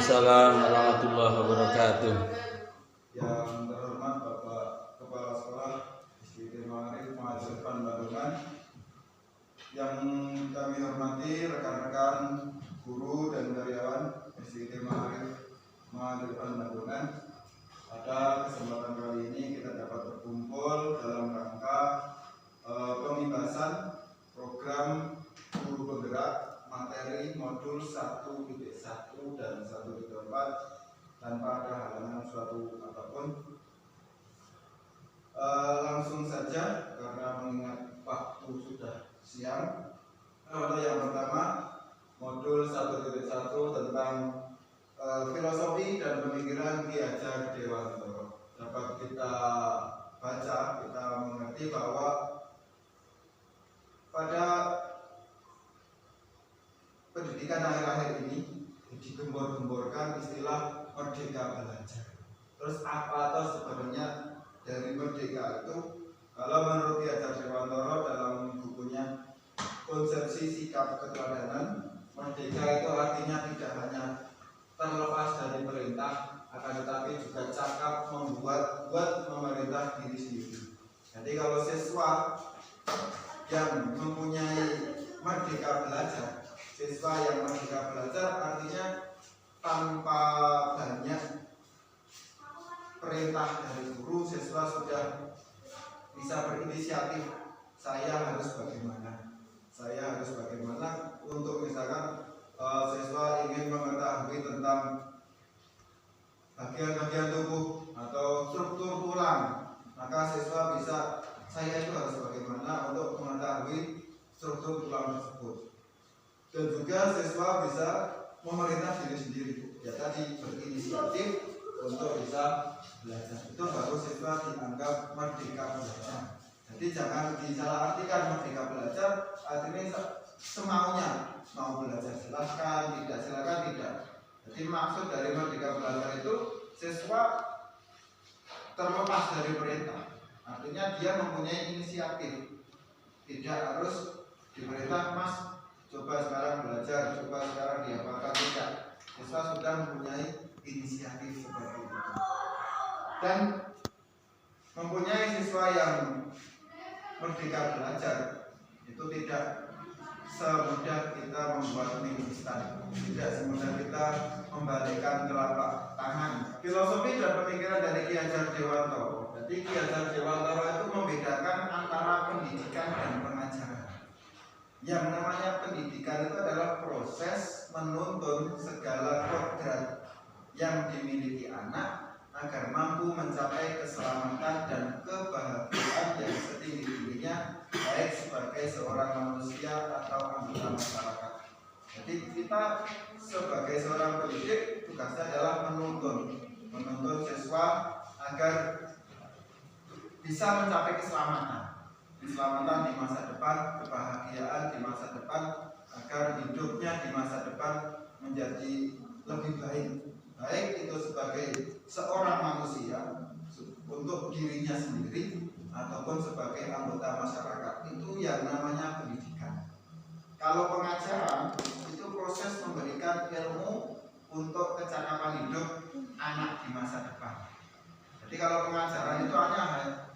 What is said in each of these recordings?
Waalaikumsalam warahmatullahi wabarakatuh. Yang terhormat Bapak Kepala Sekolah SDT Ma'arif Muhajirkan Bandungan, yang kami hormati rekan-rekan guru dan karyawan SDT Ma'arif Muhajirkan Bandungan. Pada kesempatan kali ini kita dapat berkumpul dalam rangka pembahasan program guru penggerak materi modul 1.1 dan 1.4 tanpa ada halangan suatu apapun. Langsung saja karena mengingat waktu sudah siang. Yang pertama, modul 1.1 tentang filosofi dan pemikiran Ki Hajar Dewantoro. Dapat kita baca, kita mengerti bahwa pada pendidikan akhir-akhir ini digembor-gemborkan istilah merdeka belajar. Terus apa atau sebenarnya dari merdeka itu? Kalau menurut Ki Hajar Dewantoro dalam bukunya Konsepsi Sikap Keteladanan, merdeka itu artinya tidak hanya terlepas dari perintah, akan tetapi juga cakap membuat memerintah diri sendiri. Jadi kalau siswa yang mempunyai merdeka belajar, siswa yang merdeka belajar artinya tanpa banyak perintah dari guru, siswa sudah bisa berinisiatif. Saya harus bagaimana untuk misalkan siswa ingin mengetahui tentang bagian-bagian tubuh atau struktur tulang, maka siswa bisa, saya itu harus bagaimana untuk mengetahui struktur tulang tersebut. Dan juga siswa bisa memerintah diri sendiri, ya tadi berinisiatif untuk bisa belajar. Itu baru siswa dianggap merdeka belajar. Jadi jangan disalahartikan merdeka belajar artinya semaunya, mau belajar silahkan, tidak silahkan, tidak. Jadi maksud dari merdeka belajar itu siswa terlepas dari perintah, artinya dia mempunyai inisiatif, tidak harus diperintah, Mas coba sekarang belajar, coba sekarang diapakan, tidak. Siswa sudah mempunyai inisiatif seperti itu. Dan mempunyai siswa yang merdeka belajar itu tidak semudah kita membuat mie instan, tidak semudah kita membalikkan telapak tangan. Filosofi dan pemikiran dari Ki Hajar Dewantoro. Jadi Ki Hajar Dewantoro itu membedakan antara pendidikan dan pengajaran. Yang namanya pendidikan itu adalah proses menuntun segala kodrat yang dimiliki anak agar mampu mencapai keselamatan dan kebahagiaan yang setinggi-tingginya, baik sebagai seorang manusia atau anggota masyarakat. Jadi kita sebagai seorang pendidik tugasnya adalah menuntun siswa agar bisa mencapai keselamatan di masa depan, kebahagiaan di masa depan, agar hidupnya di masa depan menjadi lebih baik itu sebagai seorang manusia untuk dirinya sendiri ataupun sebagai anggota masyarakat. Itu yang namanya pendidikan. Kalau pengajaran itu proses memberikan ilmu untuk kecakapan hidup anak di masa depan. Jadi kalau pengajaran itu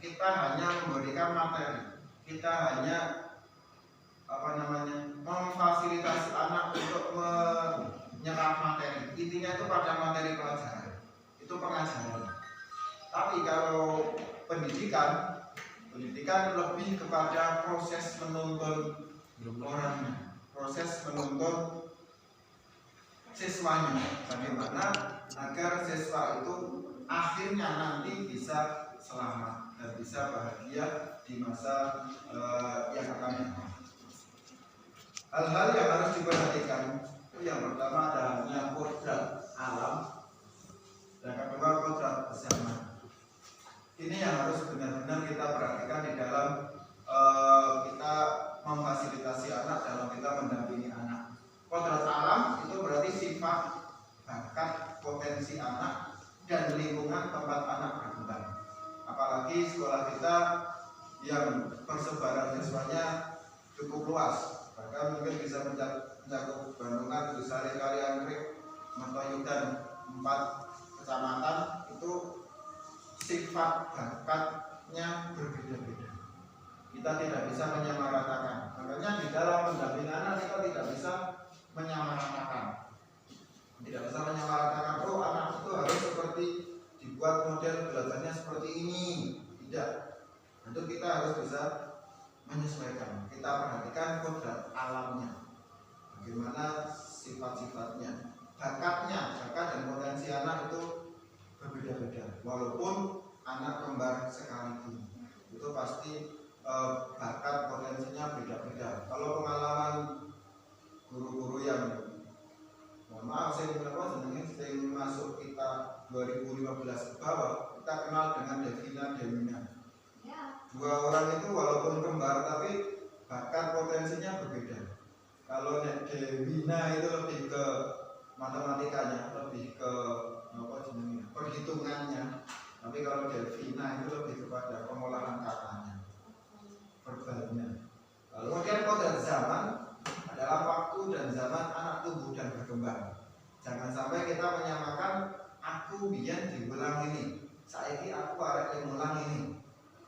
kita hanya memberikan materi, kita hanya memfasilitasi anak untuk menyerap materi. Intinya itu pada materi pelajaran, itu pengajaran. Tapi kalau pendidikan lebih kepada proses menuntun orangnya, proses menuntun siswanya, bagaimana agar siswa itu akhirnya nanti bisa selamat dan bisa bahagia di masa yang akan datang. Hal-hal yang harus diperhatikan itu yang pertama adalah kodrat alam, dan kedua kodrat bersama. Ini yang harus benar-benar kita perhatikan di dalam kita memfasilitasi anak, dalam kita mendampingi anak. Kodrat alam itu berarti sifat, bakat, potensi anak dan lingkungan tempat anak berkembang. Apalagi sekolah kita yang persebaran siswanya cukup luas, bahkan mungkin bisa mencakup Bandungan, Gusari, Kaliangkrik, Mertoyudan 4 kecamatan itu sifat bakatnya berbeda-beda. Kita tidak bisa menyamaratakan. Makanya di dalam pendampingan anak kita tidak bisa menyamaratakan. Tidak bisa menyamaratakan, oh anak itu harus seperti dibuat model belajarnya seperti ini. Tidak. Tentu kita harus bisa menyesuaikan. Kita perhatikan kodrat alamnya. Bagaimana sifat-sifatnya, bakatnya, bakat dan potensi anak itu berbeda-beda. Walaupun anak kembar sekalipun, itu pasti bakat potensinya beda-beda. Kalau pengalaman guru-guru yang mohon maaf saya masuk kita 2015 ke bawah, kita kenal dengan Devina Demina. Dua orang itu walaupun kembar tapi bakat potensinya berbeda. Kalau Devina itu lebih ke matematikanya, lebih ke perhitungannya. Tapi kalau Devina itu lebih kepada pengolahan katanya, verbalnya. Lalu kemudian kodrat zaman adalah waktu dan zaman anak tumbuh dan berkembang. Jangan sampai kita menyamakan aku biyen diulang ini, saiki aku arek ngulang ini.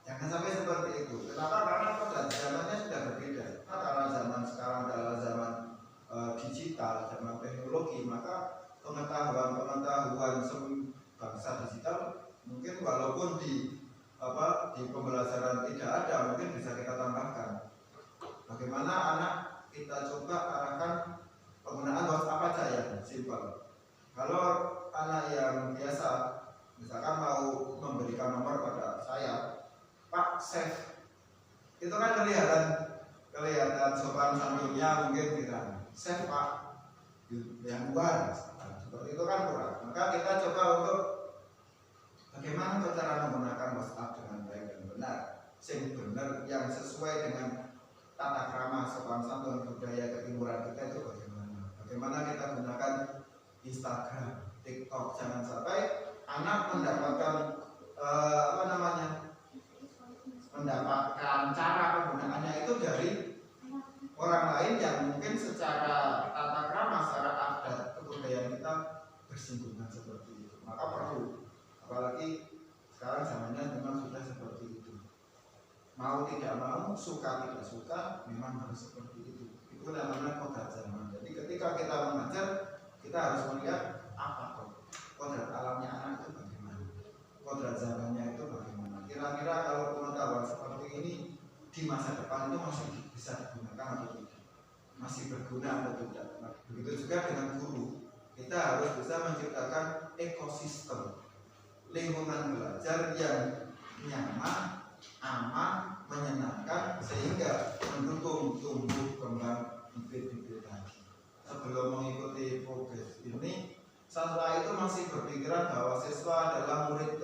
Jangan sampai seperti itu. Kenapa? Karena kodrat zamannya sudah berbeda. Karena zaman sekarang adalah zaman digital, zaman teknologi, maka pengetahuan bangsa digital mungkin walaupun di pembelajaran tidak ada, mungkin bisa kita tambahkan. Bagaimana anak kita coba arahkan penggunaan WhatsApp aja yang simpel. Kalau anak yang biasa, misalkan mau memberikan nomor pada saya, Pak save, itu kan kelihatan sopan santunnya mungkin kita save Pak, yang luar, seperti itu kan kurang. Maka kita coba untuk bagaimana cara menggunakan WhatsApp dengan baik dan benar, sing benar yang sesuai dengan tata krama sopan santun budaya ketimuran kita itu bagaimana? Bagaimana kita gunakan Instagram, TikTok, jangan sampai anak mendapatkan mendapatkan cara penggunaannya itu dari orang lain yang mungkin secara tata krama, secara adat kebudayaan kita bersinggungan seperti itu. Maka perlu, apalagi sekarang zamannya memang sudah seperti itu. Mau tidak mau, suka tidak suka, memang harus seperti itu. Itu namanya kodrat zaman. Jadi ketika kita mengajar, kita harus melihat apa kodrat alamnya anak itu bagaimana, kodrat zamannya itu bagaimana. Kira-kira kalau pengetahuan seperti ini di masa depan itu masih bisa digunakan atau tidak, masih berguna atau tidak. Nah, begitu juga dengan guru, kita harus bisa menciptakan ekosistem lingkungan belajar yang nyaman, aman, menyenangkan, sehingga mendukung tumbuh kembang bibit-bibit tadi. Sebelum mengikuti progres ini, siswa itu masih berpikiran bahwa siswa adalah murid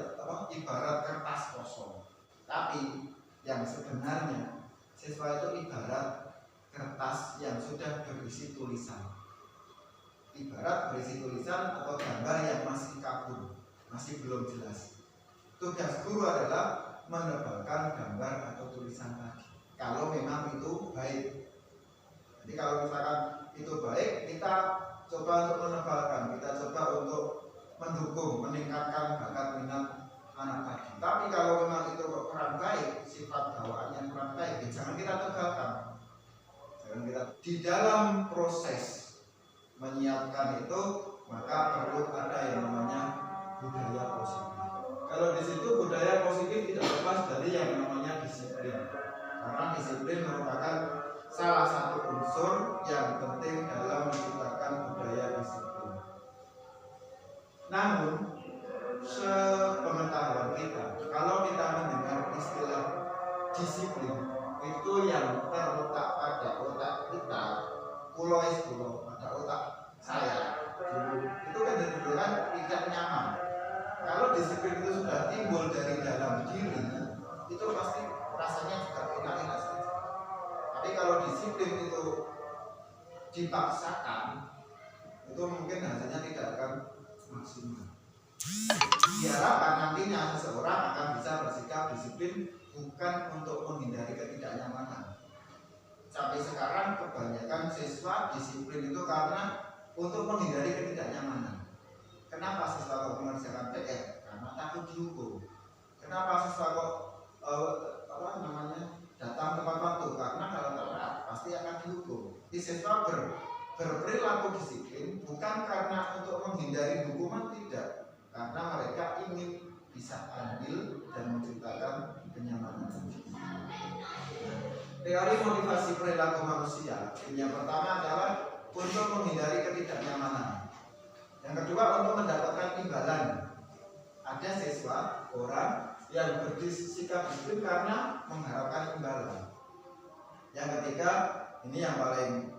ibarat kertas kosong. Tapi yang sebenarnya siswa itu ibarat kertas yang sudah berisi tulisan. Ibarat berisi tulisan atau gambar yang masih kabur, masih belum jelas. Tugas guru adalah menebalkan gambar atau tulisan tadi. Kalau memang itu baik. Jadi kalau misalkan itu baik, kita coba untuk menebalkan, kita coba untuk mendukung, meningkatkan bakat minat anak tadi. Tapi kalau memang itu kurang baik, sifat bawaannya kurang baik, ya jangan kita tebalkan. Jangan kita di dalam proses menyiapkan itu, maka perlu ada yang namanya budaya positif. Kalau di situ budaya positif tidak lepas dari yang namanya disiplin. Karena disiplin merupakan salah satu unsur yang penting dalam menciptakan budaya disiplin. Namun, sepengetahuan kita, kalau kita mendengar istilah disiplin, itu yang terletak pada otak kita, pulau pada otak saya, itu kan tidak nyaman. Kalau disiplin itu sudah timbul dari dalam diri, itu pasti rasanya juga enak-enak saja. Tapi kalau disiplin itu dipaksakan, itu mungkin hasilnya tidak akan maksimal. Diharapkan nantinya seseorang akan bisa bersikap disiplin bukan untuk menghindari ketidaknyamanan. Sampai sekarang kebanyakan siswa disiplin itu karena untuk menghindari ketidaknyamanan. Kenapa siswa kok mengerjakan PR? Karena takut dihukum. Kenapa siswa kok datang tepat waktu? Karena kalau telat pasti akan dihukum. Di siswa berperilaku disiplin bukan karena untuk menghindari hukuman, tidak, karena mereka ingin bisa adil dan menciptakan kenyamanan. Teori motivasi perilaku manusia yang pertama adalah untuk menghindari ketidaknyamanan. Yang kedua untuk mendapatkan imbalan. Ada siswa orang yang bersikap disiplin karena mengharapkan imbalan. Yang ketiga, ini yang paling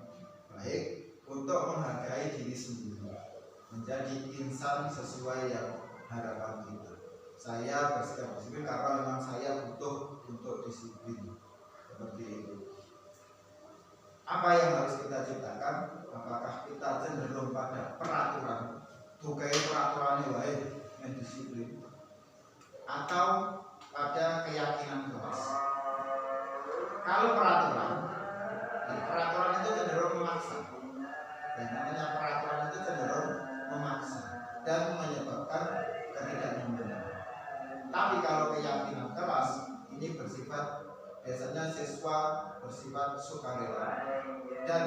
baik, untuk menghargai diri sendiri, menjadi insan sesuai yang harapan kita. Saya bersikap disiplin karena memang saya butuh untuk disiplin. Seperti itu. Apa yang harus kita ciptakan? Apakah kita cenderung pada peraturan, bukai peraturan wae yang disiplin, atau pada keyakinan keras? Kalau peraturan itu cenderung memaksa. Dan namanya peraturan itu cenderung memaksa dan menyebabkan ketidaknyamanan. Tapi kalau keyakinan keras ini biasanya siswa bersifat sukarela dan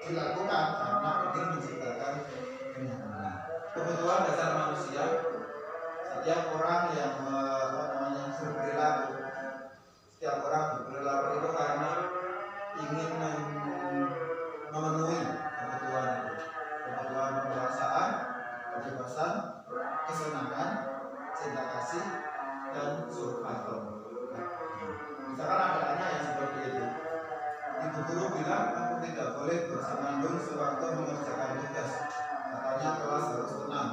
dilakukan karena ingin menciptakan kenyamanan. Kebutuhan dasar manusia, setiap orang yang berperilaku, setiap orang berperilaku itu karena ingin memenuhi kebutuhan perasaan, kebebasan, kesenangan, cinta kasih, dan survival. Misalkan ada anak yang seperti itu, ibu guru bilang aku tidak boleh bersenandung sewaktu mengerjakan tugas. Katanya kelas harus tenang,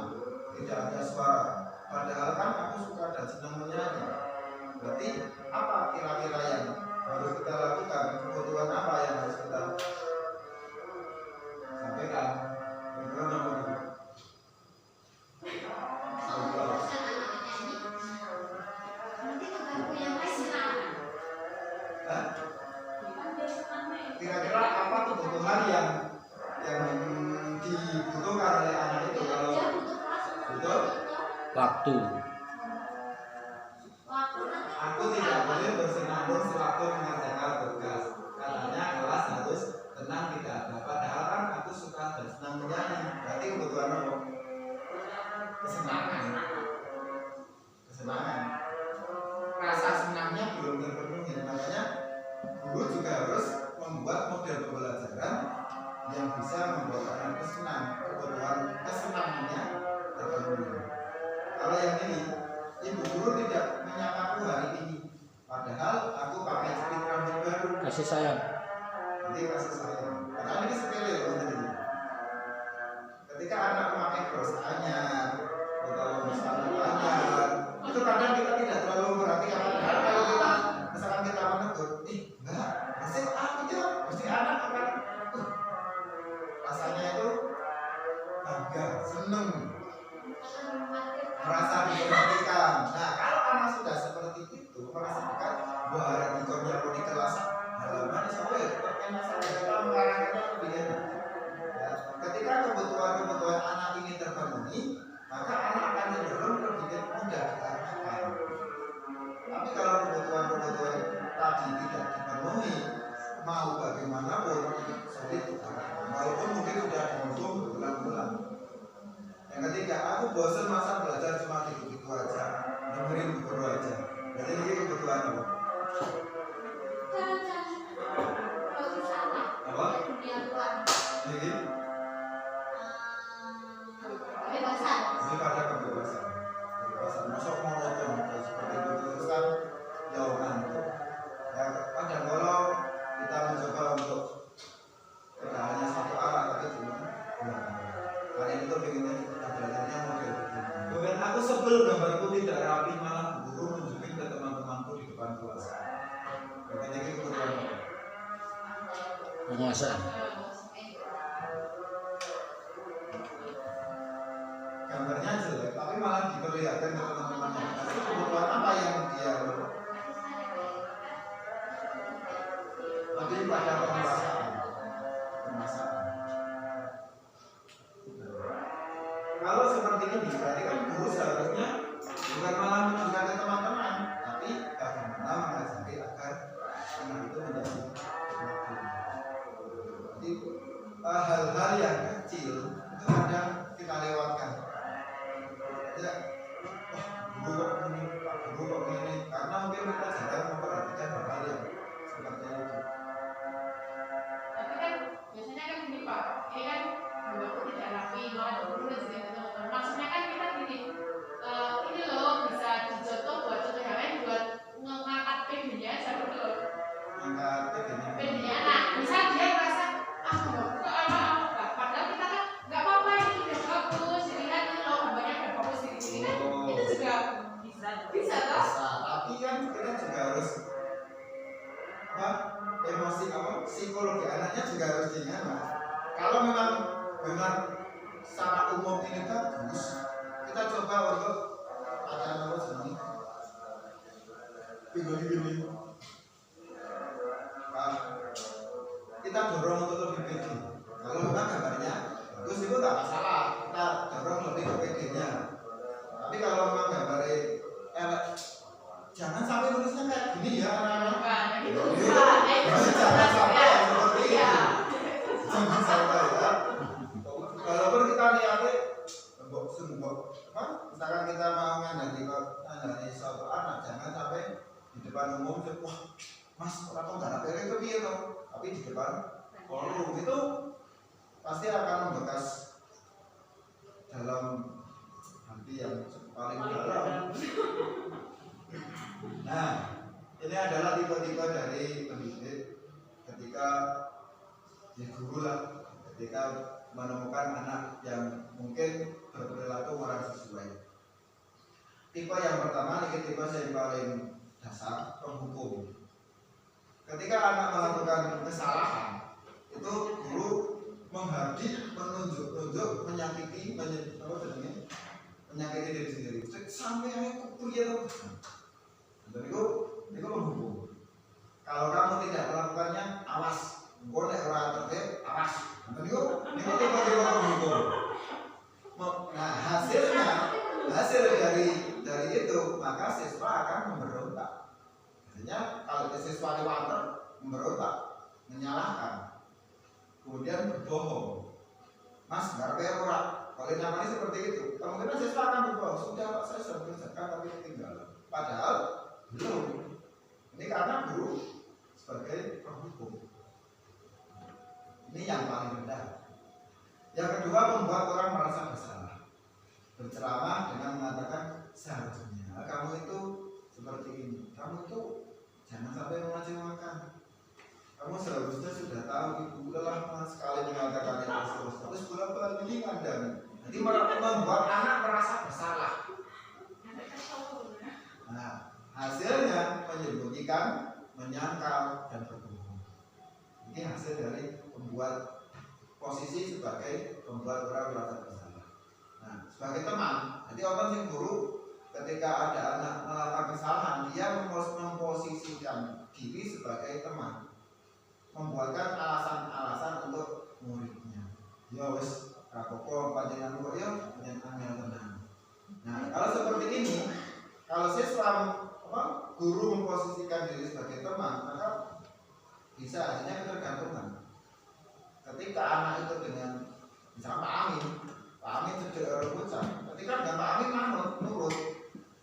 tidak ada suara. Padahal kan aku suka dan senang menyanyi. Berarti apa kira-kira yang harus kita lakukan? Kebutuhan apa yang harus kita sampaikan? Kira-kira apa kebutuhan yang dibutuhkan oleh anak itu? Kalau betul, Waktu. aku tidak boleh bersenandung sewaktu mengerjakan tugas. Katanya kelas harus tenang, tidak ada. Padahal kan aku suka dan senang menyanyi. Berarti kebutuhan apa? Kesenangan. Rasa senangnya belum terpenuhi. Makanya guru juga harus membuat model pembelajaran yang bisa membuat anak itu senang. Kebutuhan kesenangannya terpenuhi. Kalau yang ini, ibu guru tidak menyapa aku hari ini, padahal aku pakai speed rambut baru. Kasih sayang. Jadi kasih sayang. Padahal ini sepele loh ini. Ketika anak memakai bros anyar atau misalnya anyar, itu kadang kita tidak terlalu perhatikan. Padahal kalau kita misalkan kita menegur, enggak, mesti aku jawab, mesti anak akan rasanya itu bangga, seneng, merasa diperhatikan. Nah, kalau anak sudah seperti itu, merasakan bahwa ada dikonnya pun di kelas halaman sampai enak saja kita mengarahkannya lebih enak. Ya, ketika kebutuhan anak ini terpenuhi, maka anak akan cenderung lebih mudah diarahkan. Tapi kalau kebutuhan tadi tidak dipenuhi, mau bagaimanapun sulit diarahkan. Walaupun mungkin sudah dihukum berulang-ulang. Yang ketiga, aku bosan masa belajar cuma gitu-gitu aja, dengerin guru aja. Jadi ini kebutuhan apa? Apa? Ini? Ini pada kebebasan. Masuk monoton seperti itu terus kan jauh ngantuk. Ya, kadang kalau kita mencoba untuk tidak hanya satu arah tapi cuma dua arah. Kalian itu pengennya belajarnya model begini. Kemudian aku sebel gambarku tidak rapi, malah guru nunjukin ke teman-temanku di depan kelas. Berarti ini kebutuhan apa? Penguasaan. Gambarnya jelek, tapi malah diperlihatkan ke teman-temannya. Tapi kebutuhan apa yang dia lebih pada penguasaan. Kalau seperti ini, ya guru kok ini, Pak Guru kok ini, karena mungkin mereka jarang memperhatikan hal yang seperti itu. Tapi kan biasanya kan gini Pak, ini kan buatku tidak rapi, ada guru dan segala macam. Maksudnya kan kita gini, ini loh bisa dicontoh buat contoh yang lain buat mengangkat PD-nya aja gitu loh. Angkat PD-nya. PD-nya anak, misal dia merasa kok apa-apa, padahal kita kan nggak apa-apa ini udah bagus, dilihat ini loh gambarnya udah bagus di sini kan, itu juga bisa toh. Tapi kan kita juga harus apa emosi apa psikologi anaknya juga harus diingat Mas. Kalau memang benar secara umum ini bagus, kita coba untuk acara apa sih gini kita dorong untuk lebih pede. Kalau memang gambarnya bagus itu nggak masalah, kita dorong lebih ke PD-nya. Tapi kalau memang gambarnya jangan sampai tulisnya kayak gini ya anak-anak. Jangan sampai seperti itu. Jangan sampai ya. Walaupun kita niatnya misalkan kita mau ngandani suatu anak, jangan sampai di depan umum wah Mas orang nggak ada itu dia tuh, tapi di depan forum itu pasti akan membekas dalam hati yang paling dalam. Nah, ini adalah tipe-tipe dari pendidik ketika guru lah, ketika menemukan anak yang mungkin berperilaku kurang sesuai. Tipe yang pertama ini tipe yang paling dasar, penghukum. Ketika anak melakukan kesalahan, itu guru menghadik, menunjuk, menyakiti diri sendiri. Sampai aku dia tuh. Dan itu menghukum. Kalau kamu tidak melakukannya, awas. Engkau nek ora tertib, awas. Dan itu tiba-tiba menghukum. Nah hasil dari itu maka siswa akan memberontak. Artinya kalau siswa water memberontak, menyalahkan, kemudian berbohong. Mas, nggak kayak orang. Kalau namanya seperti itu, kemungkinan siswa akan berbohong. Sudah Pak, saya sudah mengerjakan tapi ketinggalan. Padahal belum. Ini karena guru sebagai penghukum. Ini yang paling rendah. Yang kedua, membuat orang merasa bersalah. Berceramah dengan mengatakan seharusnya kamu itu seperti ini. Kamu itu jangan sampai mengecewakan. Kamu seharusnya sudah tahu ibu telah sekali mengatakan itu terus. Terus bulan-bulan ini ngandang. Jadi membuat anak merasa bersalah. Nah, hasilnya menyembunyikan, menyangkal, dan berbohong. Ini hasil dari membuat posisi sebagai membuat orang merasa bersalah. Nah, sebagai teman, jadi orang yang guru ketika ada anak melakukan kesalahan, dia memposisikan diri sebagai teman, membuatkan alasan-alasan untuk muridnya. Ya wes, kapoko panjenengan kok ya panjenengan tenang. Nah, kalau seperti ini, kalau siswa guru memposisikan diri sebagai teman, maka bisa adanya ketergantungan. Ketika anak itu dengan misalnya Pak Amin sudah orang bocah, ketika dengan Pak Amin nurut,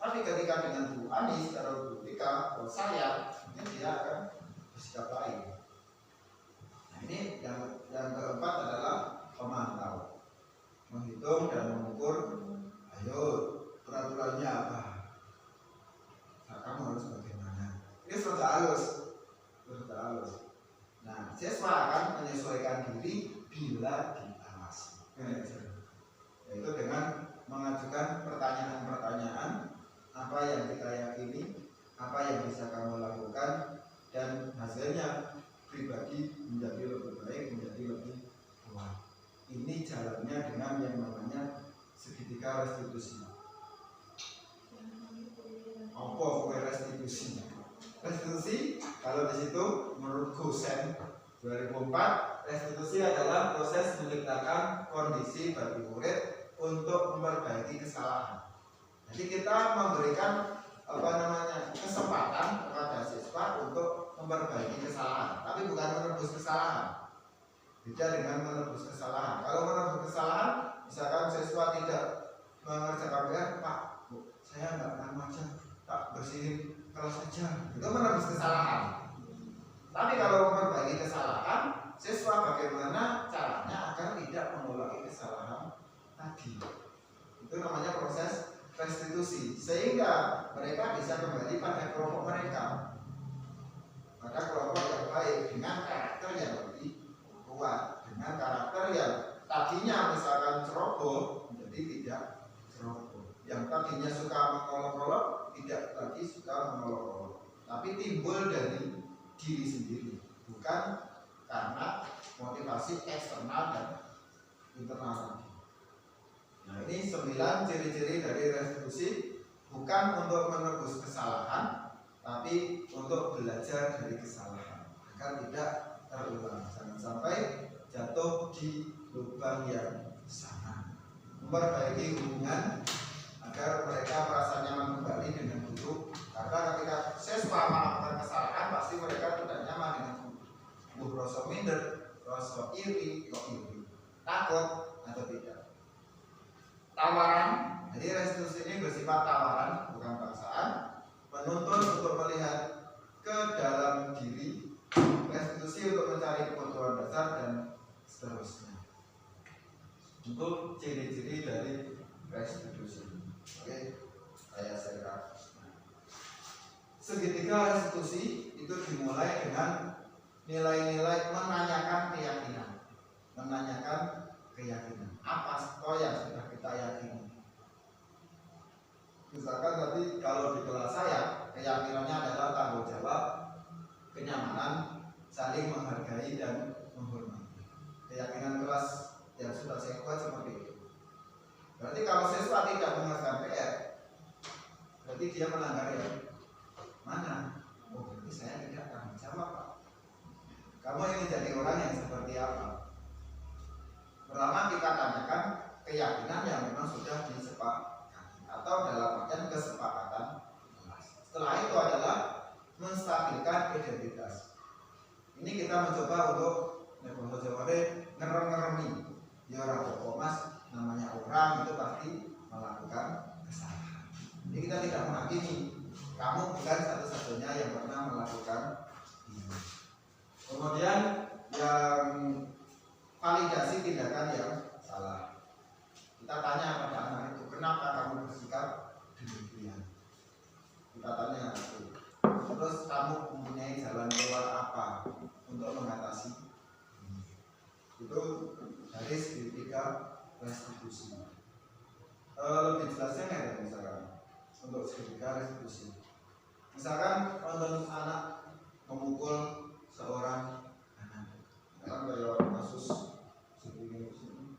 tapi ketika dengan Bu Ani secara logika, kalau saya, ini dia akan bersikap lain. Nah ini yang keempat adalah pemantau, menghitung dan mengukur. Ayo peraturannya apa? Nah, kamu harus bagaimana? Ini sudah halus. Nah, siswa akan menyesuaikan diri bila diawasi. Yaitu dengan mengajukan pertanyaan-pertanyaan apa yang kita yakini, apa yang bisa kamu lakukan, dan hasilnya pribadi menjadi lebih baik, menjadi lebih kuat. Ini jalannya dengan yang namanya segitiga restitusi. Apa restitusi? Restitusi kalau di situ menurut Gosen 2004, restitusi adalah proses menciptakan kondisi bagi murid untuk memperbaiki kesalahan. Jadi kita memberikan kesempatan kepada siswa untuk memperbaiki kesalahan, tapi bukan menebus kesalahan. Beda dengan menebus kesalahan. Kalau menebus kesalahan, misalkan siswa tidak mengerjakan PR, Pak, Bu, saya nggak pernah macam, tak bersihin kelas saja, itu menebus kesalahan. Tapi kalau memperbaiki kesalahan, siswa bagaimana caranya agar tidak mengulangi kesalahan tadi. Itu namanya proses restitusi, sehingga mereka bisa kembali pada kelompok mereka, pada kelompok yang baik dengan karakter yang lebih kuat, dengan karakter yang tadinya misalkan ceroboh menjadi tidak ceroboh, yang tadinya suka mengolok-olok tidak lagi suka mengolok-olok, tapi timbul dari diri sendiri, bukan karena motivasi eksternal dan internal. Nah, ini 9 ciri-ciri dari restitusi, bukan untuk menebus kesalahan, tapi untuk belajar dari kesalahan agar tidak terulang, jangan sampai jatuh di lubang yang sama. Memperbaiki hubungan agar mereka merasa nyaman kembali dengan guru, karena ketika siswa melakukan kesalahan pasti mereka tidak nyaman dengan guru. Rasa minder, rasa iri, takut atau tidak. Tawaran, jadi restitusi ini bersifat tawaran, bukan paksaan, menuntun untuk melihat ke dalam diri, restitusi untuk mencari kebutuhan dasar dan seterusnya. Untuk ciri-ciri dari restitusi. Oke, saya share. Segitiga restitusi itu dimulai dengan nilai-nilai menanyakan keyakinan. Menanyakan keyakinan. Apa yang sudah kita yakini? Misalkan tadi kalau di kelas saya, keyakinannya adalah tanggung jawab, kenyamanan, saling menghargai dan menghormati. Keyakinan kelas yang sudah saya buat seperti itu. Berarti kalau siswa tidak mengerjakan PR, berarti dia melanggar yang mana? Oh, berarti saya tidak tanggung jawab, Pak. Kamu ingin jadi orang yang seperti apa? Pertama kita tanyakan keyakinan yang memang sudah disepakati atau dalam artian kesepakatan kelas. Setelah itu adalah menstabilkan identitas. Ini kita mencoba untuk ngerem-ngeremi. Ya orang pokok mas, namanya orang itu pasti melakukan kesalahan. Jadi kita tidak menghakimi. Kamu bukan satu-satunya yang pernah melakukan ini. Kemudian yang validasi tindakan yang salah. Kita tanya pada anak itu, kenapa kamu bersikap demikian? Kita tanya itu. Terus kamu mempunyai jalan keluar apa untuk mengatasi ini? Itu dari segitiga restitusi. Lebih jelasnya nggak ya misalkan untuk segitiga restitusi. Misalkan nonton anak memukul seorang anak, kan kayak kasus sebelumnya ini.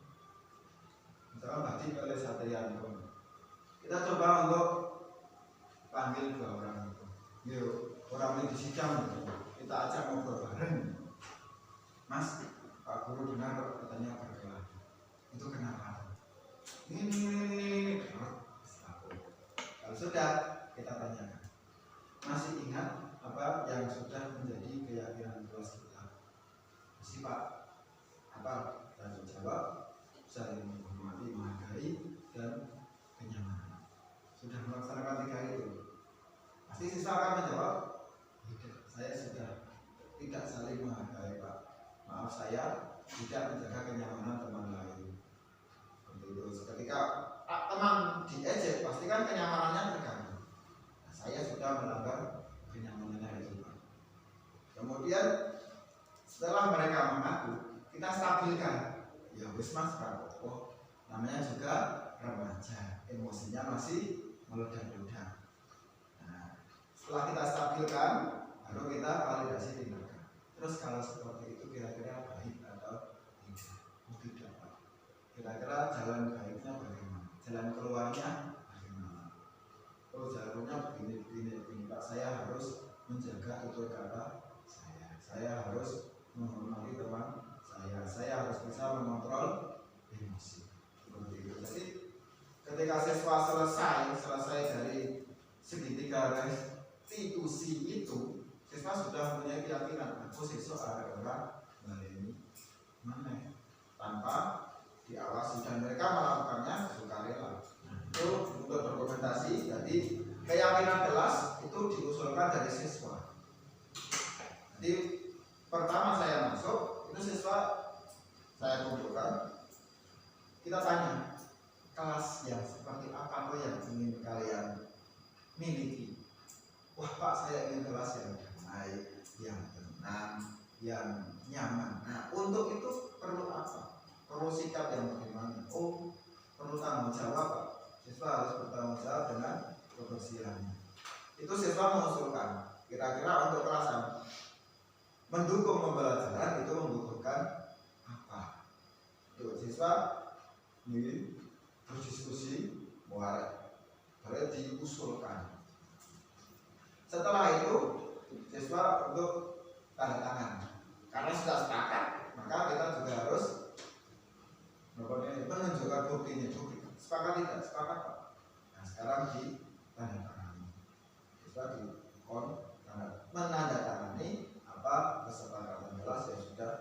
Misalkan Badik oleh Satrianto, kita coba untuk panggil dua orang itu. Yuk, orang ini disidang, kita ajak ngobrol bareng. Mas, Pak Guru dengar katanya berkelahi. Itu kenapa? Ini. Kalau sudah, kita tanyakan. Masih ingat apa yang sudah menjadi keyakinan kelas kita? Masih Pak? Apa? Tanggung jawab, saling menghormati, menghargai, dan kenyamanan. Sudah melaksanakan 3 itu. Pasti siswa akan menjawab, tidak, saya sudah tidak saling menghargai Pak. Maaf saya tidak menjaga kenyamanan teman lain. Seperti itu. Ketika teman diejek, pasti kan kenyamanannya terganggu. Nah, saya sudah melanggar kenyamanannya itu Pak. Kemudian setelah mereka mengaku, kita stabilkan. Ya wis mas Prabowo, namanya juga remaja, emosinya masih meledak-ledak. Nah, setelah kita stabilkan, baru kita validasi tindakan. Terus kalau seperti itu kira-kira baik atau tidak? Oh tidak Pak. Kira-kira jalan baiknya bagaimana? Jalan keluarnya bagaimana? Oh jalurnya begini Pak. Saya harus menjaga itu kata saya harus menghormati teman saya harus bisa mengontrol emosi. Seperti itu. Jadi ketika siswa selesai dari segitiga restitusi itu, siswa sudah punya keyakinan aku siswa ada orang baleni mana tanpa diawasi dan mereka melakukannya sukarela. Nah, itu untuk dokumentasi. Jadi keyakinan kelas itu diusulkan dari siswa. Jadi pertama saya masuk itu siswa saya kumpulkan, kita tanya kelas yang seperti apa tuh yang ingin kalian miliki. Wah Pak, saya ingin kelas yang damai, yang tenang, yang nyaman. Nah untuk itu perlu apa? Perlu sikap yang bagaimana? Oh perlu tanggung jawab Pak. Siswa harus bertanggung jawab dengan kebersihannya. Itu siswa mengusulkan. Kira-kira untuk kelasan mendukung pembelajaran itu membutuhkan apa? Untuk siswa ini berdiskusi, mulai diusulkan. Setelah itu siswa untuk tanda tangan. Karena sudah sepakat, maka kita juga harus menunjukkan buktinya. Sepakat tidak? Sepakat Pak. Nah sekarang di tanda tangani. Siswa menandatangani apa kesepakatan kelas yang sudah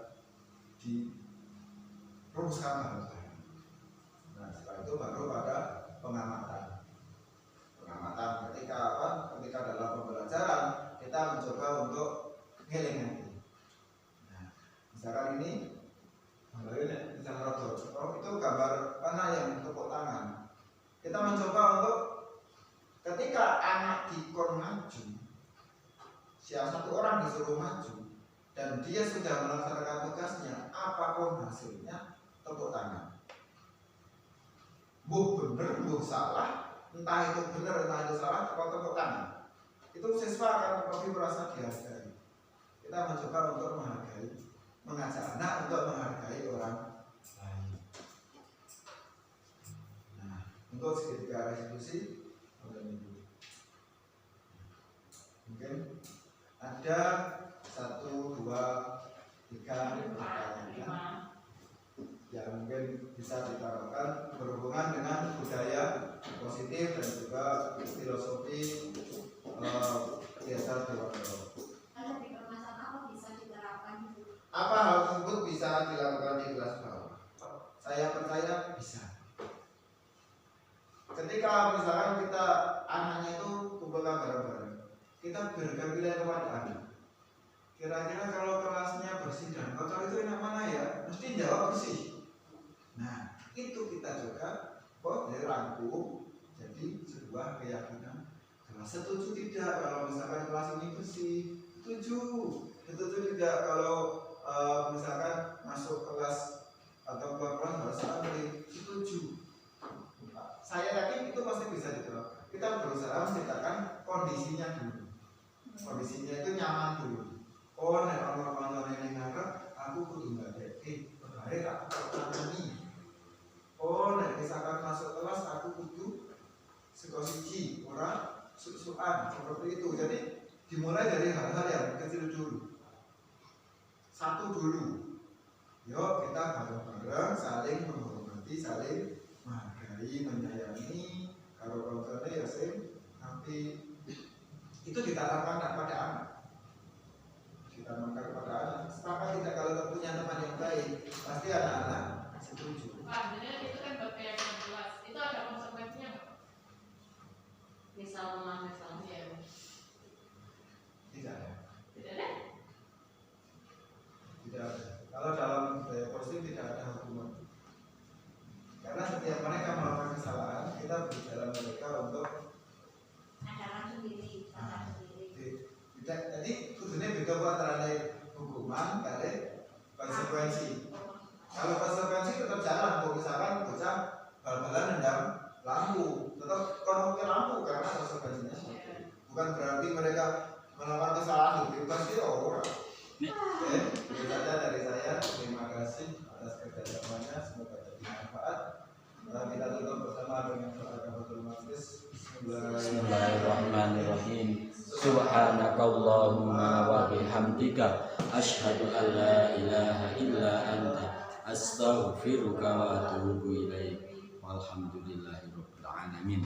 dirumuskan bareng-bareng. Nah setelah itu baru pada pengamatan ketika apa? Ketika dalam pembelajaran kita mencoba untuk ngeling-ngeling. Nah misalkan ini misalkan itu gambar anak yang tepuk tangan. Kita mencoba untuk ketika anak dikon maju, siapa satu orang disuruh maju dan dia sudah melaksanakan tugasnya, apapun hasilnya tepuk tangan. Bu bener, bu salah, entah itu benar, entah itu salah, tepuk tangan. Itu siswa akan lebih merasa dihargai. Kita mencoba untuk menghargai, mengajak anak untuk menghargai orang lain. Nah, untuk segitiga restitusi, mungkin ada 1, 2, 3 pertanyaan yang mungkin bisa ditaruhkan berhubungan dengan budaya positif dan juga filosofi biasa Dewanto. Apa hal tersebut bisa dilakukan di kelas bawah? Saya percaya bisa. Ketika misalkan kita anaknya itu kumpulkan bareng-bareng, kita berikan pilihan kepada anak. Kira-kira kalau kelasnya bersih dan kotor itu enak mana ya? Mesti jawab bersih. Nah, itu kita juga rangkum jadi sebuah keyakinan. Kelas setuju tidak kalau misalkan kelas ini bersih? Setuju. Setuju tidak kalau misalkan masuk kelas atau keluar kelas harus antri? Setuju. Saya yakin itu pasti bisa diterapkan. Kita berusaha menciptakan kondisinya dulu. Kondisinya itu nyaman dulu. Oh, nek orang yang ngarep, aku kudu mbadeke, berbalik aku pertanyaan. Oh, nek misalkan masuk kelas aku kudu sekosiji, orang susuan seperti itu. Jadi dimulai dari hal-hal yang kecil dulu. Satu dulu. Yuk kita bareng-bareng saling menghormati, saling menghargai, menyayangi. Kalau konsernya ya sing, tapi itu ditanamkan pada anak. Ditanamkan kepada anak. Sepakat tidak kalau punya teman yang baik, pasti anak-anak setuju. Pak, benar itu kan berkeyakinan kelas. Itu ada konsekuensinya nggak? Misalnya. Tidak ada. Tidak ada? Tidak ada. Kalau dalam budaya positif tidak ada hukuman. Karena setiap mereka melakukan kesalahan, kita berjalan mereka untuk Adalah sendiri. tidak. Jadi kudunya beda antara hukuman dari konsekuensi. Kalau konsekuensi tetap jalan, misalkan bocah bal-balan nendang lampu, tetap konflik lampu karena konsekuensinya. Bukan berarti mereka melakukan kesalahan bebas itu orang. Oke, itu saja dari saya. Terima kasih atas kerjasamanya. Semoga jadi manfaat. Kita tutup bersama dengan doa kafaratul majlis. Bismillahirrahmanirrahim. Subhanakallahumma wa bihamdika asyhadu an la ilaha illa anta astaghfiruka wa atubu ilaik. Walhamdulillahirabbil alamin.